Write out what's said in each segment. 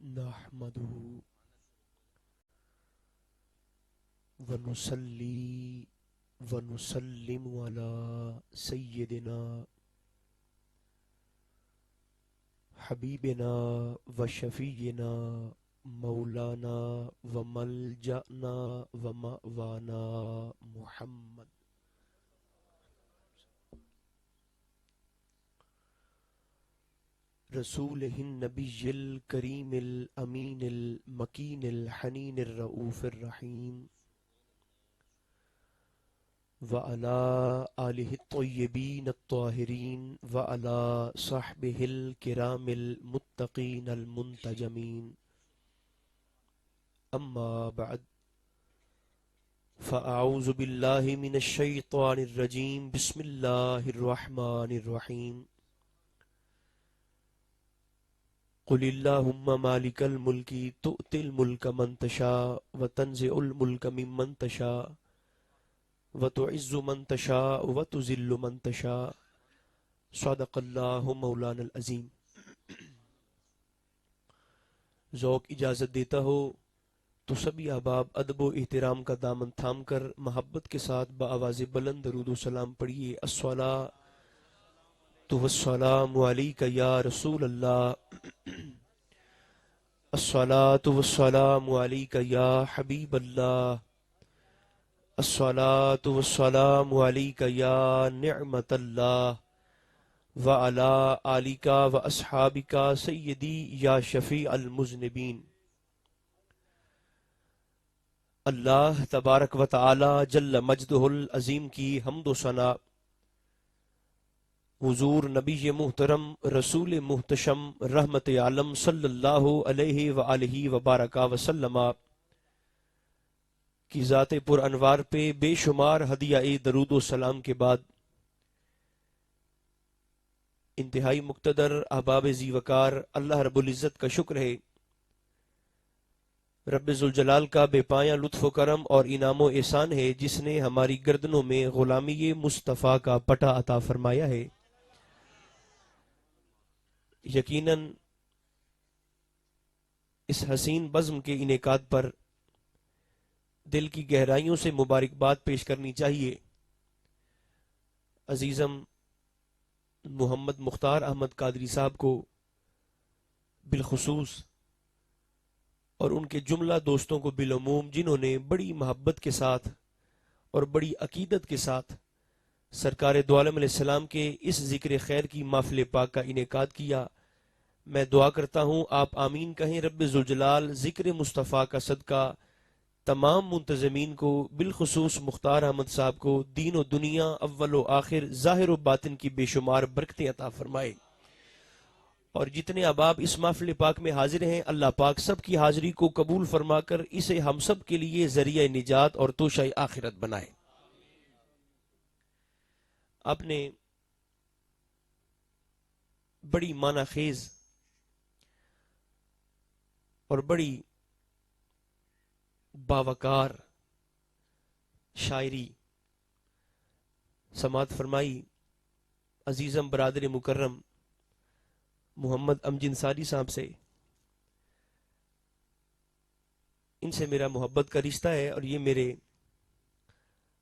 نحمده ونصلي ونسلم على سيدنا حبيبنا وشفينا مولانا وملجأنا ومأوانا محمد رسوله النبي الكريم الأمين المكين الحنين الرؤوف الرحيم وعلى آله الطيبين الطاهرين وعلى صحبه الكرام المتقين المنتجمين أما بعد فأعوذ بالله من الشيطان الرجيم بسم الله الرحمن الرحيم قل اللهم مالك الملك تؤتي الملك من تشاء وتنزع الملك ممن تشاء وتعز من تشاء وتذل من تشاء صدق اللہ مولانا العظیم۔ ذوق اجازت دیتا ہو تو سبھی احباب ادب و احترام کا دامن تھام کر محبت کے ساتھ بآواز بلند درود و سلام پڑھیے۔ السلام علیک یا رسول اللہ، الصلاۃ والسلام علیک یا حبیب اللہ، الصلاۃ والسلام علیک یا نعمت اللہ، وعلی آلک واصحابک سیدی یا شفیع المذنبین۔ اللہ تبارک و تعالی جل مجدہ العظیم کی حمد و ثنا حضور نبی محترم رسول محتشم رحمت عالم صلی اللہ علیہ وآلہ وبارک وسلم کی ذات پر انوار پہ بے شمار ہدیہ درود و سلام کے بعد انتہائی مقتدر احباب ذی وقار اللہ رب العزت کا شکر ہے، رب ذوالجلال کا بے پایاں لطف و کرم اور انعام و احسان ہے جس نے ہماری گردنوں میں غلامی مصطفیٰ کا پٹا عطا فرمایا ہے۔ یقیناً اس حسین بزم کے انعقاد پر دل کی گہرائیوں سے مبارکباد پیش کرنی چاہیے۔ عزیزم محمد مختار احمد قادری صاحب کو بالخصوص اور ان کے جملہ دوستوں کو بالعموم، جنہوں نے بڑی محبت کے ساتھ اور بڑی عقیدت کے ساتھ سرکار دو عالم علیہ السلام کے اس ذکر خیر کی محفل پاک کا انعقاد کیا، میں دعا کرتا ہوں آپ آمین کہیں۔ رب ذوالجلال ذکر مصطفیٰ کا صدقہ تمام منتظمین کو، بالخصوص مختار احمد صاحب کو، دین و دنیا اول و آخر ظاہر و باطن کی بے شمار برکتیں عطا فرمائے، اور جتنے احباب اس محفل پاک میں حاضر ہیں اللہ پاک سب کی حاضری کو قبول فرما کر اسے ہم سب کے لیے ذریعہ نجات اور توشہ آخرت بنائے۔ آپ نے بڑی معنی خیز اور بڑی باوقار شاعری سماعت فرمائی۔ عزیزم برادر مکرم محمد امجد انصاری صاحب سے، ان سے میرا محبت کا رشتہ ہے اور یہ میرے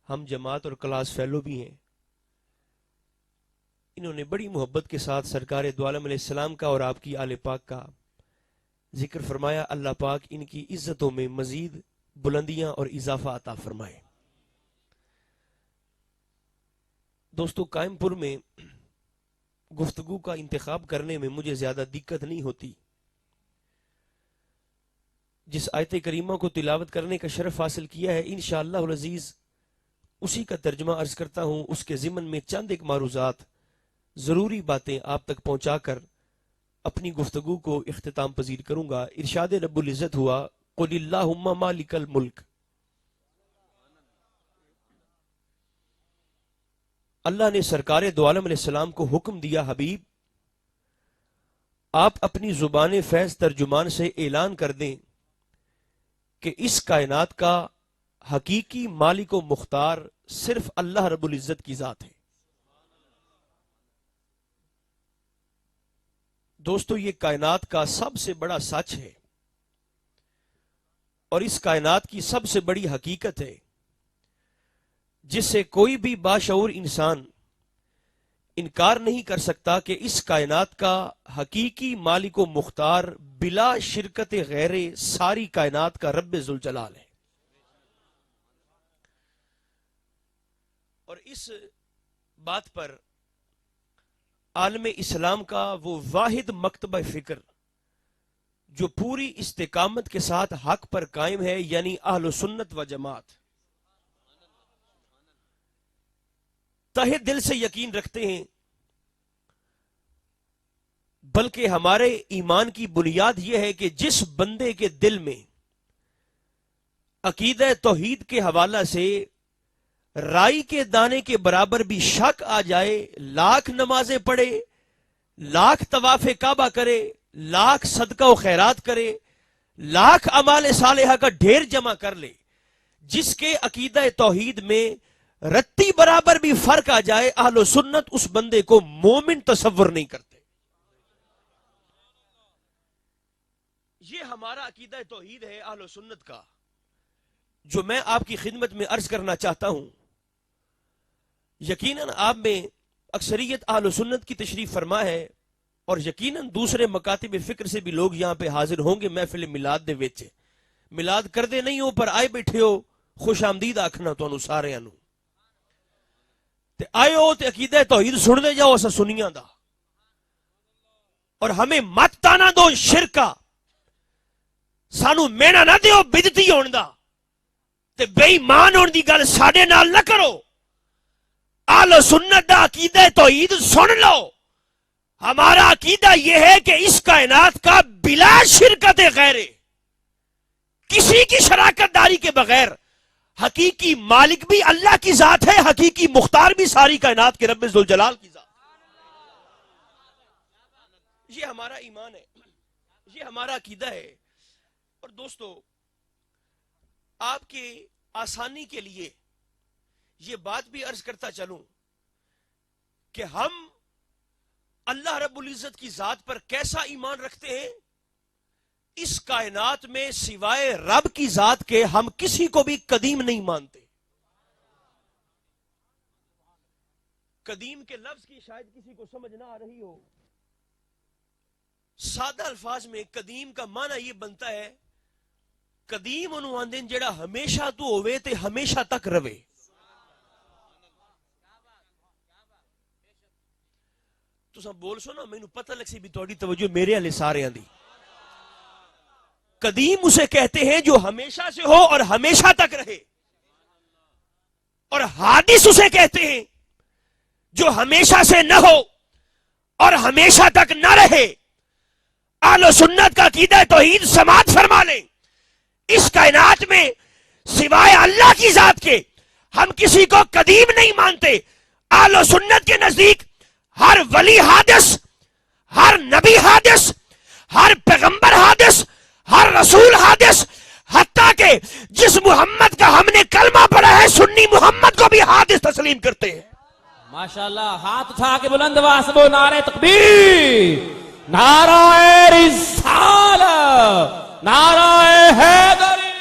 ہم جماعت اور کلاس فیلو بھی ہیں۔ انہوں نے بڑی محبت کے ساتھ سرکار دو عالم علیہ السلام کا اور آپ کی آل پاک کا ذکر فرمایا۔ اللہ پاک ان کی عزتوں میں مزید بلندیاں اور اضافہ عطا فرمائے۔ دوستو، قائم پور میں گفتگو کا انتخاب کرنے میں مجھے زیادہ دقت نہیں ہوتی۔ جس آیت کریمہ کو تلاوت کرنے کا شرف حاصل کیا ہے انشاءاللہ العزیز اسی کا ترجمہ عرض کرتا ہوں۔ اس کے ضمن میں چند ایک معروضات، ضروری باتیں آپ تک پہنچا کر اپنی گفتگو کو اختتام پذیر کروں گا۔ ارشاد رب العزت ہوا، قل اللہم مالک الملک۔ اللہ نے سرکار دو عالم علیہ السلام کو حکم دیا، حبیب آپ اپنی زبان فیض ترجمان سے اعلان کر دیں کہ اس کائنات کا حقیقی مالک و مختار صرف اللہ رب العزت کی ذات ہے۔ دوستو، یہ کائنات کا سب سے بڑا سچ ہے اور اس کائنات کی سب سے بڑی حقیقت ہے جس سے کوئی بھی باشعور انسان انکار نہیں کر سکتا کہ اس کائنات کا حقیقی مالک و مختار بلا شرکت غیر ساری کائنات کا رب ذوالجلال ہے. اور اس بات پر عالم اسلام کا وہ واحد مکتبہ فکر جو پوری استقامت کے ساتھ حق پر قائم ہے، یعنی اہل سنت و جماعت، تہہ دل سے یقین رکھتے ہیں، بلکہ ہمارے ایمان کی بنیاد یہ ہے کہ جس بندے کے دل میں عقیدہ توحید کے حوالہ سے رائی کے دانے کے برابر بھی شک آ جائے، لاکھ نمازیں پڑھے، لاکھ طواف کعبہ کرے، لاکھ صدقہ و خیرات کرے، لاکھ اعمال صالحہ کا ڈھیر جمع کر لے، جس کے عقیدہ توحید میں رتی برابر بھی فرق آ جائے، اہل و سنت اس بندے کو مومن تصور نہیں کرتے. یہ ہمارا عقیدہ توحید ہے اہل و سنت کا، جو میں آپ کی خدمت میں عرض کرنا چاہتا ہوں. یقیناً آپ میں اکثریت اہل و سنت کی تشریف فرما ہے، اور یقیناً دوسرے مکاتب فکر سے بھی لوگ یہاں پہ حاضر ہوں گے محفل میلاد دے وچ. میلاد کردے نہیں ہو پر آئے بیٹھے ہو، خوش آمدید آکھنا تو انہوں سارے انہوں تے آئے ہو تے عقیدہ توحید سن دے جاؤ اسا سنیاں دا، اور ہمیں مت تانا دو شرکا، سانو مینا نہ دیو بدتی ہون دا تے بے ایمان ہون دی گل ساڈے نال نہ کرو. اہل سنت دا عقیدہ توحید سن لو. ہمارا عقیدہ یہ ہے کہ اس کائنات کا بلا شرکت غیر، کسی کی شراکت داری کے بغیر حقیقی مالک بھی اللہ کی ذات ہے، حقیقی مختار بھی ساری کائنات کے رب ذوالجلال کی ذات. یہ ہمارا ایمان ہے، یہ ہمارا عقیدہ ہے. اور دوستو، آپ کے آسانی کے لیے یہ بات بھی عرض کرتا چلوں کہ ہم اللہ رب العزت کی ذات پر کیسا ایمان رکھتے ہیں. اس کائنات میں سوائے رب کی ذات کے ہم کسی کو بھی قدیم نہیں مانتے. قدیم کے لفظ کی شاید کسی کو سمجھ نہ آ رہی ہو. سادہ الفاظ میں قدیم کا معنی یہ بنتا ہے، قدیم انہوں آندے جڑا ہمیشہ تو ہوئے تے ہمیشہ تک روے. تو سب بول سو نا، میں نو پتہ لگ سی بھی توڑی توجہ میرے علی سارے آندی. قدیم اسے کہتے ہیں جو ہمیشہ سے ہو اور ہمیشہ تک رہے، اور حادث اسے کہتے ہیں جو ہمیشہ سے نہ ہو اور ہمیشہ تک نہ رہے. اہل سنت کا عقیدہ توحید سماعت فرما لیں، اس کائنات میں سوائے اللہ کی ذات کے ہم کسی کو قدیم نہیں مانتے. اہل سنت کے نزدیک ہر ولی حادث، ہر نبی حادث، ہر پیغمبر حادث، ہر رسول حادث، حتیٰ کہ جس محمد کا ہم نے کلمہ پڑھا ہے سنی محمد کو بھی حادث تسلیم کرتے ہیں. ماشاءاللہ، ہاتھ اٹھا کے بلند آواز سے بولو نعرہ تکبیر، نعرہ رسالت، نعرہ حیدری.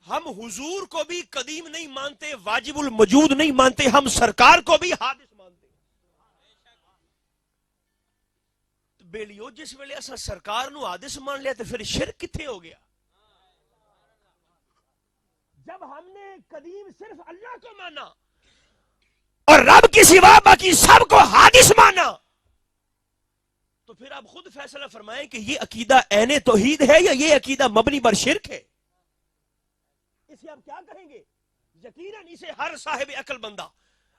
ہم حضور کو بھی قدیم نہیں مانتے، واجب الموجود نہیں مانتے، ہم سرکار کو بھی حادث مانتے. بیلیو جس ویلے اسا سرکار نو حادث مان لیا تو پھر شرک کتھے ہو گیا؟ جب ہم نے قدیم صرف اللہ کو مانا اور رب کی سوا باقی سب کو حادث مانا، تو پھر آپ خود فیصلہ فرمائیں کہ یہ عقیدہ عین توحید ہے یا یہ عقیدہ مبنی بر شرک ہے. اسے آپ کیا کہیں گے؟ یقیناً اسے ہر صاحب عقل بندہ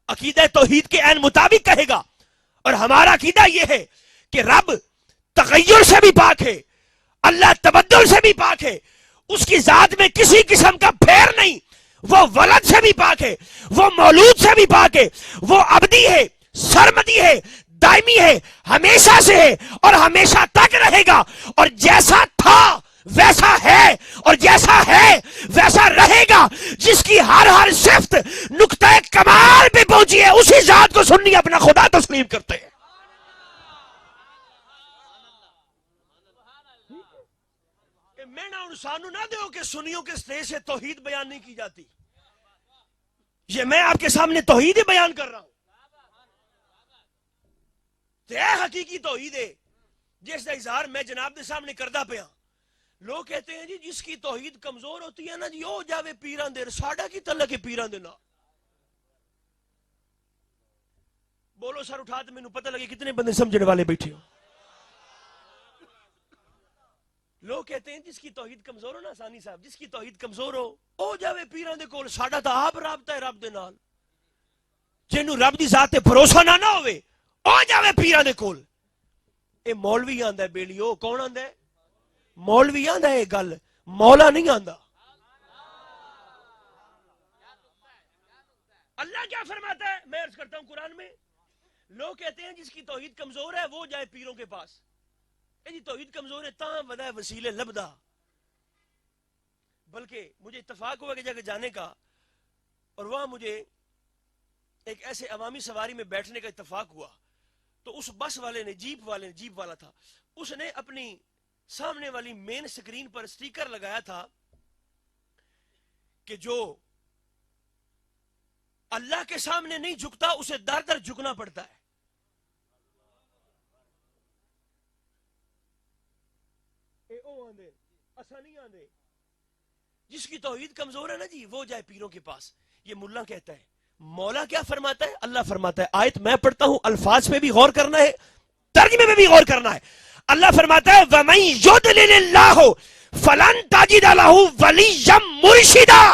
عقیدہ توحید کے عین مطابق کہے گا. اور ہمارا عقیدہ یہ ہے کہ رب تغیر سے بھی پاک ہے، اللہ تبدل سے بھی پاک ہے، اس کی ذات میں کسی قسم کا پھیر نہیں، وہ ولد سے بھی پاک ہے، وہ مولود سے بھی پاک ہے، وہ ابدی ہے، سرمدی ہے، دائمی ہے، ہمیشہ سے ہے اور ہمیشہ تک رہے گا. اور جیسا تھا ویسا ہے اور جیسا ہے ویسا رہے گا. جس کی ہر صفت نقطہ کمال پہ پہنچی ہے اسی ذات کو سنی اپنا خدا تسلیم کرتے ہیں. میں نہ انسانوں نہ دیو کہ سنیوں کے سٹیج سے توحید بیان نہیں کی جاتی. یہ میں آپ کے سامنے توحید ہی بیان کر رہا ہوں. تے حقیقی توحید ہے جس کا اظہار میں جناب دے سامنے کردہ پیا. لوگ کہتے ہیں جی جس کی توحید کمزور ہوتی ہے نا جی او جاوے پیران دے. ساڑا کی تعلق ہے پیران دے نا؟ بولو سر اٹھا تو مینوں پتہ لگے کتنے بندے سمجھنے والے بیٹھے ہو. لوگ کہتے ہیں جس کی توحید کمزور ہو نا ثانی صاحب، جس کی توحید کمزور ہو او جاوے پیران دے کول. ساڑا تا آپ رابطہ ہے رب دے نال. جنوں رب دی ذات تے بھروسہ نہ ہوئے او جاوے پیران دے کول. اے مولوی آندا ہے بیلیو. کون آندا ہے؟ مولوی آندا ہے گل، مولا نہیں آندا. اللہ کیا فرماتا ہے؟ میں عرض کرتا ہوں قرآن میں لوگ کہتے ہیں جس کی توحید کمزور ہے وہ جائے پیروں کے پاس. اے جی توحید کمزور ہے تاں ودا وسیلے لبدا. بلکہ مجھے اتفاق ہوا کہ جگہ جانے کا اور وہاں مجھے ایک ایسے عوامی سواری میں بیٹھنے کا اتفاق ہوا. تو اس بس والے نے جیپ والا تھا، اس نے اپنی سامنے والی مین سکرین پر سٹیکر لگایا تھا کہ جو اللہ کے سامنے نہیں جھکتا اسے در در جھکنا پڑتا ہے. اے او آندے اسا نہیں آندے. جس کی توحید کمزور ہے نا جی وہ جائے پیروں کے پاس. یہ ملا کہتا ہے. مولا کیا فرماتا ہے؟ اللہ فرماتا ہے. آیت میں پڑھتا ہوں، الفاظ پہ بھی غور کرنا ہے، ترجمے میں بھی غور کرنا ہے. اللہ فرماتا ہے وَمَن يُضْلِلِ اللَّهُ فَلَن تَجِدَ لَهُ وَلِيًّا مُرْشِدًا.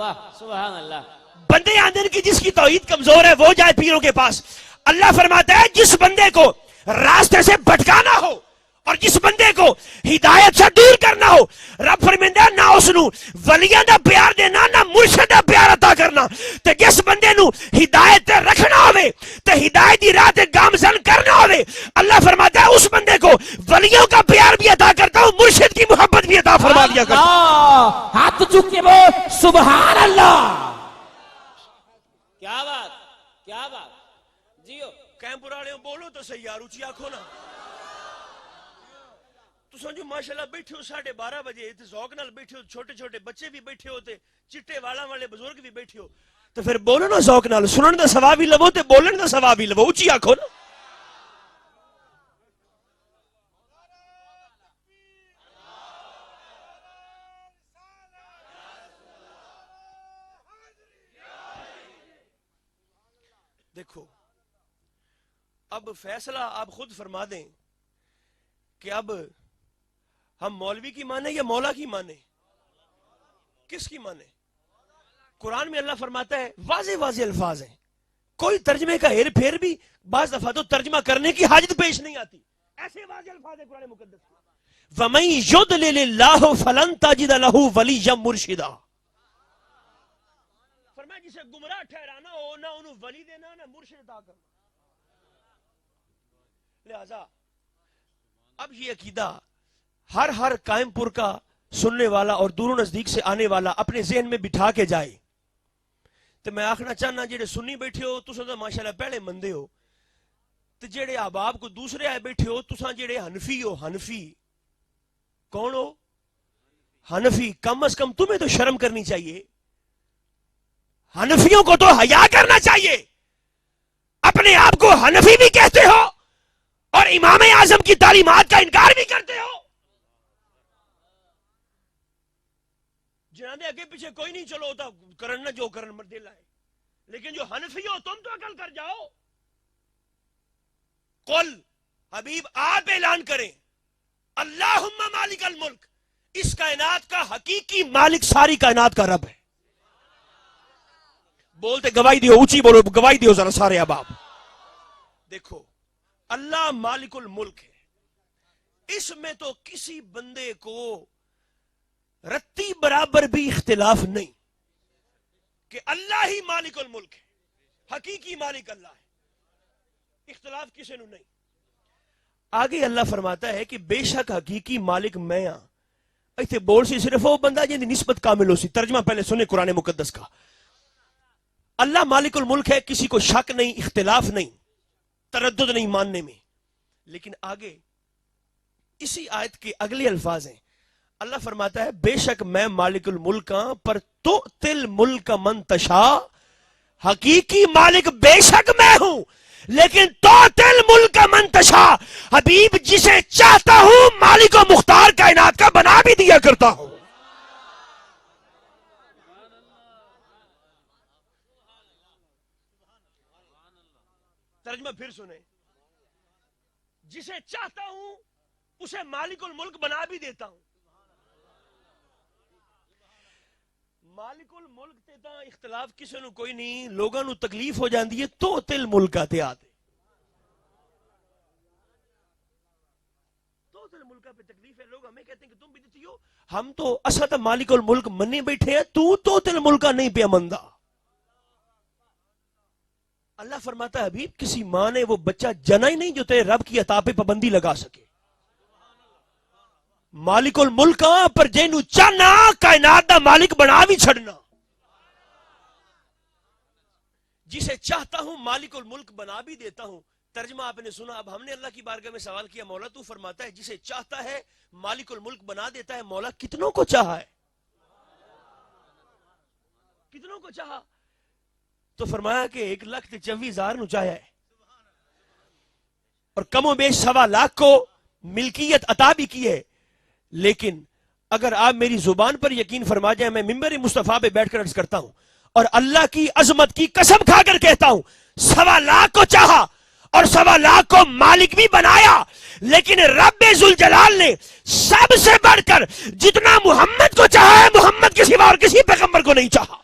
واہ سبحان اللہ. بندے آندن کی جس کی توحید کمزور ہے وہ جائے پیروں کے پاس. اللہ فرماتا ہے جس بندے کو راستے سے بھٹکانا ہو اور جس بندے کو ہدایت سے دور کرنا ہو، رب فرمیندا نہ اس نو ولیاں دا پیار دینا نہ مرشد دا پیار عطا کرنا. تے جس بندے نو ہدایت تے رکھنا ہوے تے ہدایت دی راہ تے گامزن کرنا ہوے، اللہ فرماتا ہے اس بندے کو ولیوں کا پیار بھی عطا کرتا ہوں، مرشد کی محبت بھی عطا فرما دیا کرتا ہوں. ہاتھ چک کے بول سبحان اللہ. کیا بات کیا بات. جیو کیمپور والے بولو تو صحیح یار، اونچی آنکھو نا. تو سمجھو ماشاءاللہ بیٹھے ہو 12:30 بجے تے ذوق نال بیٹھے ہو، چھوٹے چھوٹے بچے بھی بیٹھے ہو تے چٹے والا والے بزرگ بھی بیٹھے ہو. تو پھر بولو نا ذوق نال. سنن دا ثواب بھی لو تے بولن دا ثواب بھی لو. اونچی آنکھو نا. دیکھو اب فیصلہ آپ خود فرما دیں کہ اب ہم مولوی کی مانے یا مولا کی مانے؟ کس کی مانے؟ قرآن میں اللہ فرماتا ہے واضح واضح الفاظ ہیں، کوئی ترجمے کا ہیر پھیر بھی بعض دفعہ تو ترجمہ کرنے کی حاجت پیش نہیں آتی. ایسے واضح الفاظ ہیں قرآن مقدس کے. وَمَن يُضْلِلِ اللَّهُ فَلَن تَجِدَ لَهُ وَلِيًّا مُرْشِدًا. فرمایا جسے گمراہ ٹھہرانا ہو نہ انہوں ولی دینا نہ مرشد عطا کرنا. لہذا اب یہ عقیدہ ہر قائم پور کا سننے والا اور دور و نزدیک سے آنے والا اپنے ذہن میں بٹھا کے جائے. تو میں آخنا چاہنا جڑے سنی بیٹھے ہو تساں تو ماشاءاللہ پہلے مندے ہو، تو جڑے احباب کو دوسرے آئے بیٹھے ہو تساں جڑے حنفی ہو. حنفی کون ہو؟ حنفی. کم از کم تمہیں تو شرم کرنی چاہیے. حنفیوں کو تو حیا کرنا چاہیے. اپنے آپ کو حنفی بھی کہتے ہو اور امام اعظم کی تعلیمات کا انکار بھی کرتے ہو. جنہاں دے اگے پیچھے کوئی نہیں، چلو ہوتا کرن نہ جو کرن مردے لائے. لیکن جو حنفی ہو تم تو عقل کر جاؤ. قل حبیب آپ اعلان کریں اللہم مالک الملک، اس کائنات کا حقیقی مالک ساری کائنات کا رب ہے. بولتے گواہی دیو، اونچی بولو گواہی دیو ذرا سارے احباب. دیکھو اللہ مالک الملک ہے، اس میں تو کسی بندے کو رتی برابر بھی اختلاف نہیں کہ اللہ ہی مالک الملک ہے، حقیقی مالک اللہ ہے. اختلاف کسی نو نہیں. آگے اللہ فرماتا ہے کہ بے شک حقیقی مالک میں ہاں. ایتھے بول سی صرف وہ بندہ جن دی نسبت کامل ہو سی. ترجمہ پہلے سنے قرآن مقدس کا. اللہ مالک الملک ہے، کسی کو شک نہیں، اختلاف نہیں، تردد نہیں ماننے میں. لیکن آگے اسی آیت کے اگلے الفاظ ہیں اللہ فرماتا ہے بے شک میں مالک الملک ہاں پر تؤتی الملک من تشاء، حقیقی مالک بے شک میں ہوں لیکن تؤتی الملک من تشاء، حبیب جسے چاہتا ہوں مالک و مختار کائنات کا بنا بھی دیا کرتا ہوں۔ ترجمہ پھر سنیں، جسے چاہتا ہوں اسے مالک الملک بنا بھی دیتا ہوں۔ مالک الملک تے تاں اختلاف کسے نو کوئی نہیں، لوگاں نو تکلیف ہو جاندی ہے تو تل ملک آتے آتے تو تل ملک پہ تکلیف ہے، لوگ ہمیں کہتے ہیں کہ تم بھی دیتی ہو، ہم تو اسد مالک الملک مننے بیٹھے ہیں، تو تل ملک نہیں پہ مندہ۔ اللہ فرماتا ہے حبیب کسی ماں نے وہ بچہ جنا ہی نہیں جو تیرے رب کی عطا پہ پابندی لگا سکے۔ مالک الملک پر جینو چاہنا کائنات دا مالک بنا بھی چھڑنا، جسے چاہتا ہوں مالک الملک بنا بھی دیتا ہوں۔ ترجمہ آپ نے سنا۔ اب ہم نے اللہ کی بارگاہ میں سوال کیا، مولا تو فرماتا ہے جسے چاہتا ہے مالک الملک بنا دیتا ہے، مولا کتنوں کو چاہا ہے؟ کتنوں کو چاہا؟ تو فرمایا کہ 1,24,000 نو چاہیا ہے، اور کم و بیش 1.25 کو ملکیت عطا بھی کی ہے۔ لیکن اگر آپ میری زبان پر یقین فرما جائیں، میں ممبر مصطفیٰ پہ بیٹھ کر عرض کرتا ہوں اور اللہ کی عظمت کی قسم کھا کر کہتا ہوں، 1.25 کو چاہا اور 1.25 کو مالک بھی بنایا، لیکن رب ذوالجلال نے سب سے بڑھ کر جتنا محمد کو چاہا ہے، محمد کے سوا اور کسی پیغمبر کو نہیں چاہا۔